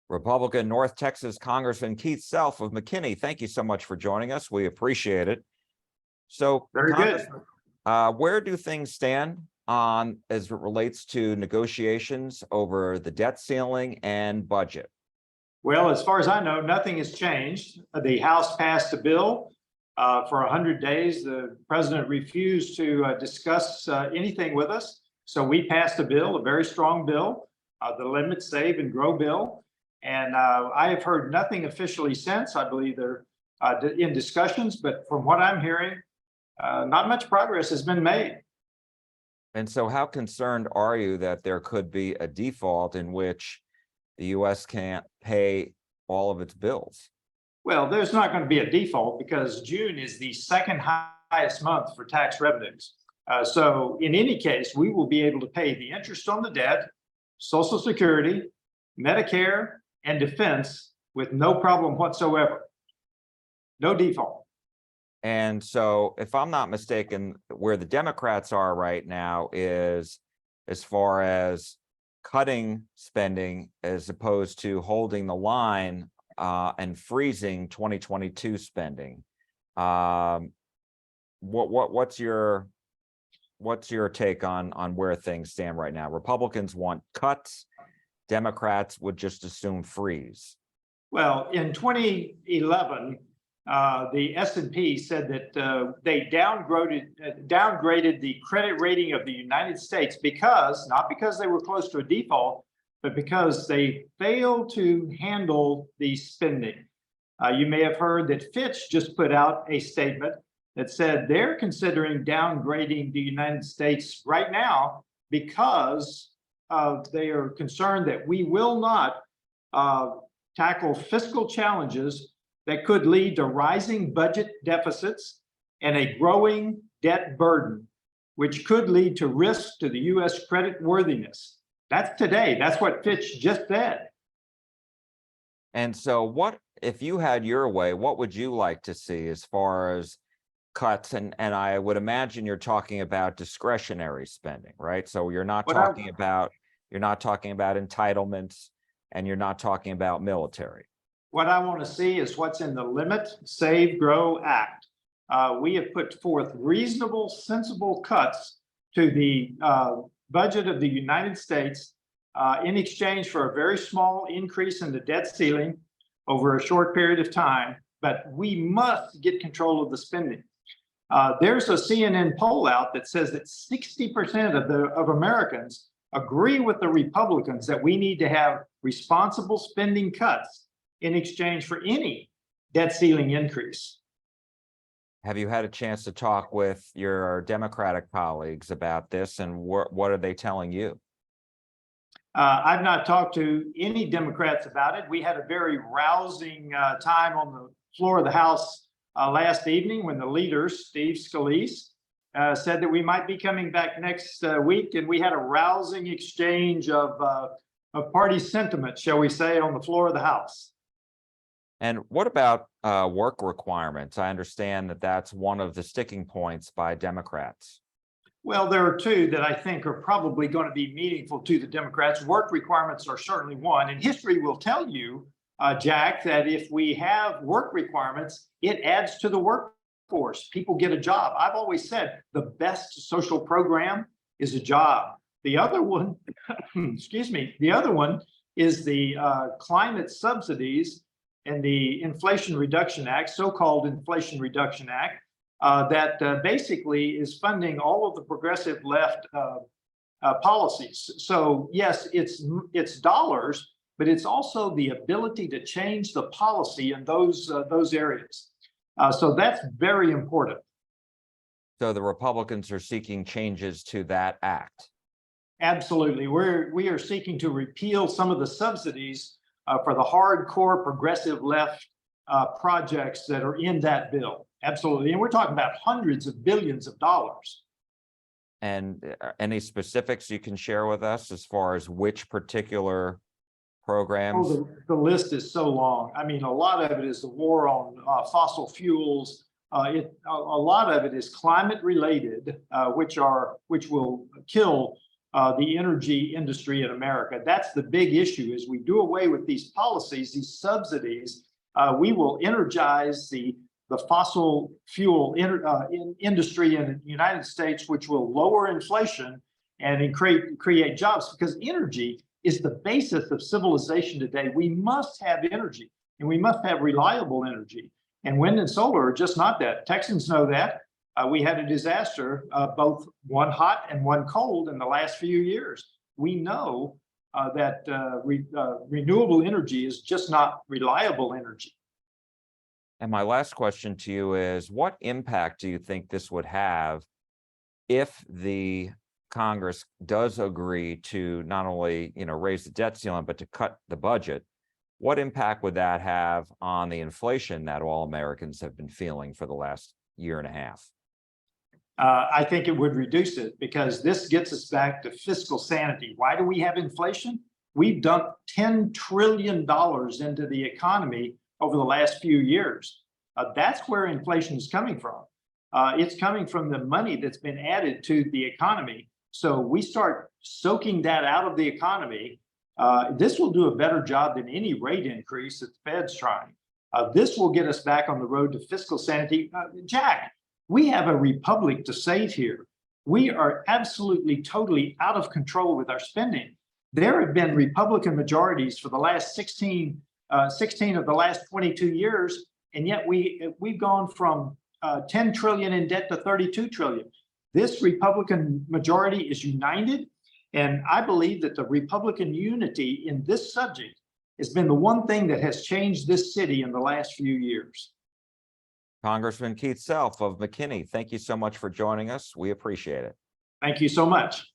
Republican North Texas Congressman Keith Self of McKinney. Thank you so much for joining us. We appreciate it. So, Very good. Where do things stand on as it relates to negotiations over the debt ceiling and budget? Well, as far as I know, nothing has changed. The House passed a bill for 100 days. The president refused to discuss anything with us. So we passed a bill, a very strong bill, the Limit, Save, and Grow bill. And I have heard nothing officially since. I believe they're in discussions, but from what I'm hearing, not much progress has been made. And so how concerned are you that there could be a default in which the U.S. can't pay all of its bills? Well, there's not going to be a default because June is the second highest month for tax revenues. So in any case, we will be able to pay the interest on the debt, Social Security, Medicare, and defense with no problem whatsoever. No default. And so if I'm not mistaken, where the Democrats are right now is as far as cutting spending as opposed to holding the line and freezing 2022 spending. What's your take on where things stand right now? Republicans want cuts. Democrats would just assume freeze. Well, in 2011, the S&P said that they downgraded the credit rating of the United States not because they were close to a default, but because they failed to handle the spending. You may have heard that Fitch just put out a statement that said they're considering downgrading the United States right now because they are concerned that we will not tackle fiscal challenges that could lead to rising budget deficits and a growing debt burden, which could lead to risks to the U.S. credit worthiness. That's today. That's what Fitch just said. And so what, if you had your way, what would you like to see as far as cuts? And I would imagine you're talking about discretionary spending, right? So you're not talking about entitlements, and you're not talking about military. What I want to see is what's in the Limit, Save, Grow Act. We have put forth reasonable, sensible cuts to the budget of the United States in exchange for a very small increase in the debt ceiling over a short period of time, but we must get control of the spending. There's a CNN poll out that says that 60% of Americans agree with the Republicans that we need to have responsible spending cuts in exchange for any debt ceiling increase. Have you had a chance to talk with your Democratic colleagues about this, and what are they telling you? I've not talked to any Democrats about it. We had a very rousing time on the floor of the House last evening when the leaders, Steve Scalise, said that we might be coming back next week, and we had a rousing exchange of party sentiment, shall we say, on the floor of the House. And what about work requirements? I understand that that's one of the sticking points by Democrats. Well, there are two that I think are probably going to be meaningful to the Democrats. Work requirements are certainly one. And history will tell you, Jack, that if we have work requirements, it adds to the workforce. People get a job. I've always said the best social program is a job. The other one, excuse me, the other one is the climate subsidies and the Inflation Reduction Act, so-called Inflation Reduction Act, that basically is funding all of the progressive left policies. So yes, it's dollars, but it's also the ability to change the policy in those areas. So that's very important. So the Republicans are seeking changes to that act. Absolutely. We are seeking to repeal some of the subsidies for the hardcore progressive left projects that are in that bill. Absolutely. And we're talking about hundreds of billions of dollars. And any specifics you can share with us as far as which particular programs? Oh, the list is so long. I mean, a lot of it is the war on fossil fuels. A lot of it is climate related, which will kill the energy industry in America. That's the big issue. As we do away with these policies, these subsidies, we will energize the fossil fuel industry in the United States, which will lower inflation and create jobs, because energy is the basis of civilization today. We must have energy, and we must have reliable energy. And wind and solar are just not that. Texans know that. We had a disaster, both one hot and one cold in the last few years. We know that renewable energy is just not reliable energy. And my last question to you is, what impact do you think this would have if the Congress does agree to not only, raise the debt ceiling, but to cut the budget? What impact would that have on the inflation that all Americans have been feeling for the last year and a half? I think it would reduce it, because this gets us back to fiscal sanity. Why do we have inflation? We've dumped $10 trillion into the economy over the last few years. That's where inflation is coming from. It's coming from the money that's been added to the economy. So we start soaking that out of the economy. This will do a better job than any rate increase that the Fed's trying. This will get us back on the road to fiscal sanity. Jack, we have a republic to save here. We are absolutely, totally out of control with our spending. There have been Republican majorities for the last 16 of the last 22 years, and yet we've gone from 10 trillion in debt to 32 trillion. This Republican majority is united, and I believe that the Republican unity in this subject has been the one thing that has changed this city in the last few years. Congressman Keith Self of McKinney, thank you so much for joining us. We appreciate it. Thank you so much.